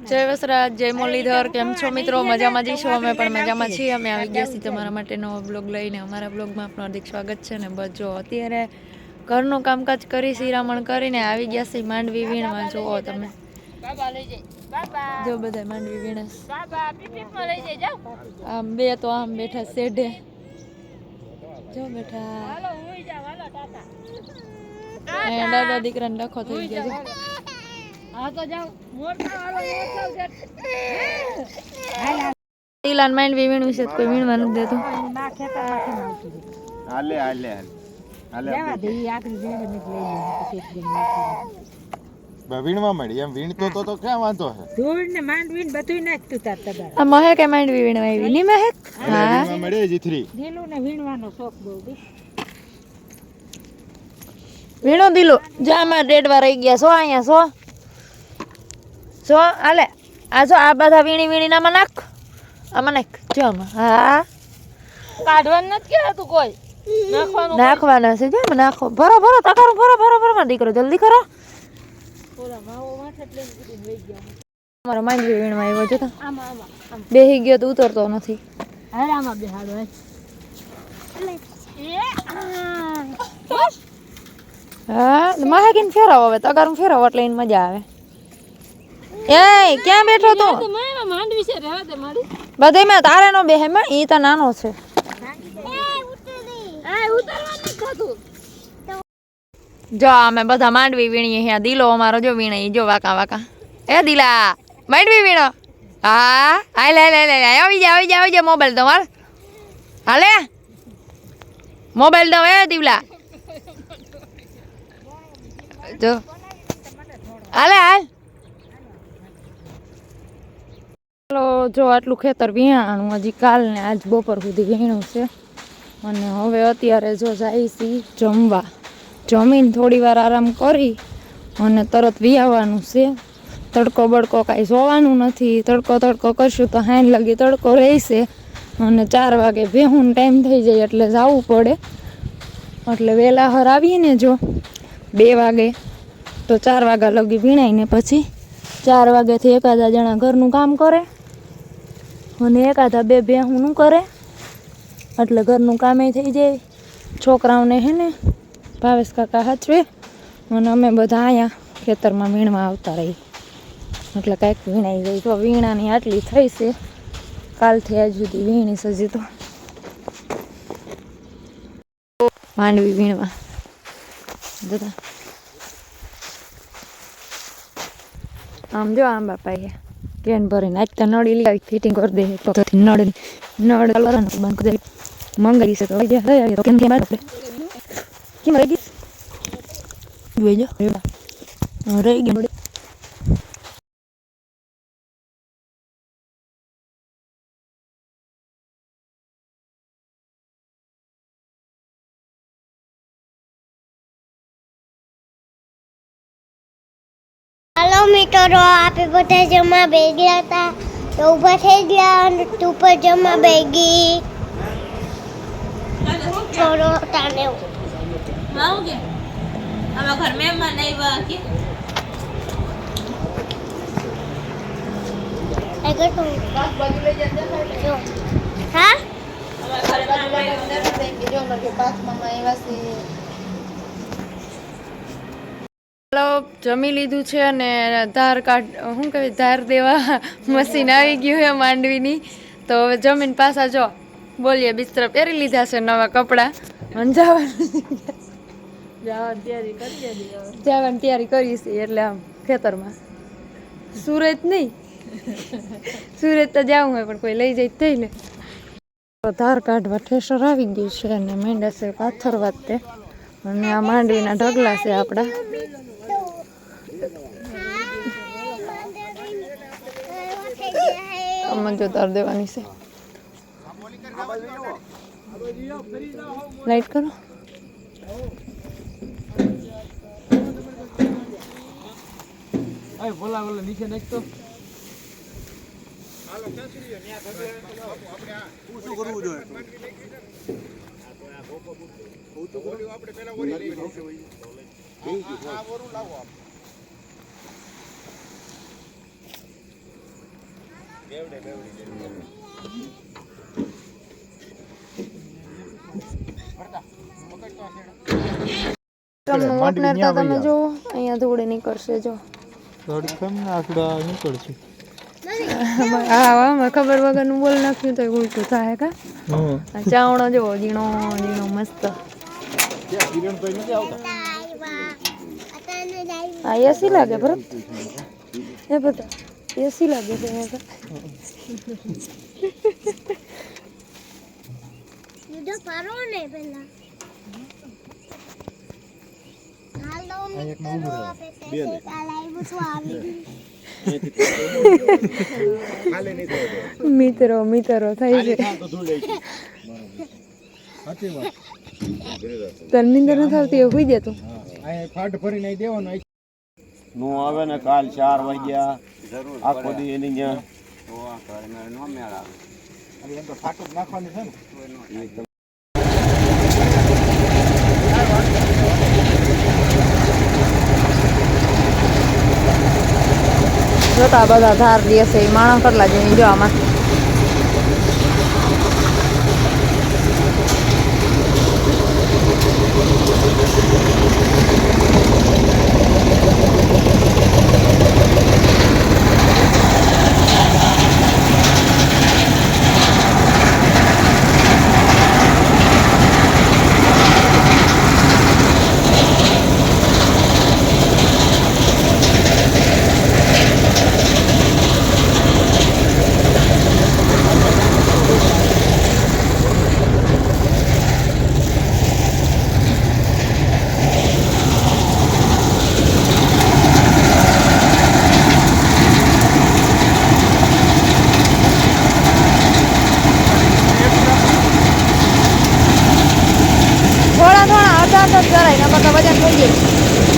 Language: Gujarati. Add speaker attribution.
Speaker 1: જય વસરાજ, જય મુરલીધર. કેમ છો મિત્રો? મજામાં જઈશું. અમે પણ મજામાં છીએ. અમે આવી ગયા છીએ તમારા માટે નવો બ્લોગ લઈને. અમારા બ્લોગમાં આપનું હાર્દિક સ્વાગત છે. ને બસ જો અત્યારે ઘરનું કામકાજ કરી શિરામણ કરીને આવી ગયા છીએ માંડવી વીણવા. જુઓ તમે, જો બધા માંડવી વીણે. આમ બે તો આમ બેઠા શેઢે, જો બેઠા. દાદા દીકરાને ડખો થઈ ગયા છે. હા તો જાવ ઈલાન માંડવી વીણવી છે, કોઈ વીણવા નથી દેતું.
Speaker 2: હાલે હાલે હાલે વીણવા મળી એમ વીણતો તો ક્યાં વાંધો છે?
Speaker 3: ધૂળ ને માંડવી ને બધું નાખતું તાર તબા.
Speaker 1: આ મહેક એ માંડવી વીણવા આવી ની મહેક.
Speaker 2: હા વીણવા મળી જીથરી.
Speaker 3: દિલું ને વીણવાનો શોખ બહુ દી.
Speaker 1: વીણો દિલો જામાં ડેડવા રહી ગયા છો અહીંયા છો આલે આ જો આ બધા વીણી વીણી આમાં નાખ, આમાં નાખ જો આમાં. હા
Speaker 3: કાઢવાનું નથી કહેતું કોઈ, નાખવાનું
Speaker 1: નાખવાના છે. જો નાખો, ભરો ભરો તકારો, ભરો ભરો ભરો માં દીકરો જલ્દી કરો.
Speaker 3: ઓલા માવો માથે લઈને કીધું લઈ ગયા.
Speaker 1: અમારો માંડવી વીણવા આવ્યો જો તો
Speaker 3: આમાં આમાં
Speaker 1: બેહી ગયો તો ઉતરતો નથી.
Speaker 3: હાલ આમાં બેહાડો હે.
Speaker 1: હા મહેકીને ફેરવો, હવે તગારું ફેરવો એટલે એને મજા આવે. એ ક્યાં બેઠો તું?
Speaker 3: માંડવી છે રહેવા દે મારી.
Speaker 1: બધે માં તારે નો બેહે માં, ઈ તો નાનો છે. જો અમે બધા માંડવી વીણીએ. અહીંયા દિલો અમારો જો વીણે, જો વાકા વાકા. એ દિલા માંડવી વીણો. હા હાલ હાલ હાલ આવી જા આવી જા આવી જા. મોબાઈલ દો હાલ, હાલે મોબાઈલ દો. એ દીવલા જો હાલે હાલ. ચાલો જો આટલું ખેતર વીણાણું હજી કાલ ને આજ બપોર સુધી વીણું છે. અને હવે અત્યારે જો જઈશી જમવા. જમીને થોડી વાર આરામ કરી અને તરત વિયાવાનું છે. તડકો બડકો કાંઈ જોવાનું નથી. તડકો તડકો કરશું તો હાંજ લગી તડકો રહેશે. અને 4 વાગે ભેહું ટાઈમ થઈ જાય એટલે જવું પડે. એટલે વહેલા હર આવીએ ને જો 2 વાગે તો 4 વાગ્યા લગી વીણાઈને પછી 4 વાગ્યાથી એકાદા જણા ઘરનું કામ કરે અને એકાદા 2 ભેહુંનું કરે. એટલે ઘરનું કામે થઈ જાય. છોકરાઓને હે ને ભાવેશ કાકા હાચવે અને અમે બધા અહીંયા ખેતરમાં વીણવા આવતા રહી. એટલે કાંઈક વીણાઈ જાય. તો વીણાની આટલી થઈ છે. કાલથી આજ સુધી વીણી હજી તો માંડવી વીણવા જતા. આમ જો આમ બાપા કેન ભરીને આજ તો નળી લઈ આવી ફિટિંગ કરી દે. તો નળ બંધ કરી મંગાવી છે તો કેમ કેમ આપણે કેમ રહી ગઈ જોઈજો રહી ગઈ.
Speaker 4: हेलो मित्रों, आप બધા જમવા બેસી ગયા હતા તો ઊભા થઈ ગયા અને તું પર જમવા બેસી થોડો તાને
Speaker 3: આવું કે આમાં ઘર મહેમાન આવ્યા કે
Speaker 4: અગર તું બાજુ લઈ જજો. હા
Speaker 1: ચાલો જમી લીધું છે અને ધાર કાઢ શું કહેવાય ધાર દેવા મશીન આવી ગયું છે માંડવીની. તો હવે જમીન પાછા જો બોલીએ બિસ્તરા પહેરી લીધા છે, નવા કપડાં જવાની તૈયારી કરી છે. એટલે આમ ખેતરમાં સુરત નહીં સુરત તો જવું હોય પણ કોઈ લઈ જાય થઈ લે. ધાર કાઢવા ઠેસર આવી ગયું છે અને માંડ્યા છે પાથરવા તે. અને આ માંડવીના ઢગલા છે આપણા. તાર દેવાની છે. લાઈટ કરો.
Speaker 2: નીચે નાખતો શું કરવું જોઈએ?
Speaker 1: તમને ઓટ નેરતા તમે જોવો અહીંયા ધૂળે નીકળશે જો
Speaker 2: થોડી કમ આકડા નીકળશે.
Speaker 1: હા ખબર વગરનું બોલ નાખ્યું તો ઉલટું થાય કા ચાવણો જો ઝીણો ઝીણો મસ્ત
Speaker 2: કિરણ તો નથી આવતા.
Speaker 1: હા એસી લાગે ભરત એ બધા એસી લાગે છે અહીંયા
Speaker 4: યુડો પારો ને પેલા હાલો મિત્રો આપે તે કાલ આવ્યું તો આવી
Speaker 1: મિત્રો મિત્રો થઈ છે તને નીંદર નથી આવતી એ હોઈ જતું
Speaker 2: ફાટ ભરીને દેવાનું.
Speaker 5: નો આવે ને કાલ 4 વાગ્યા આખો દી એની ત્યાં
Speaker 2: એમ તો ફાટું જ નાખવાનું છે ને.
Speaker 1: જોતા બધા ધાર દેશે એ માણસ કેટલા જઈ જો આમાં થોડા થોડા અડધા અડધા જ કરાય ને બધા વજન થઈ જાય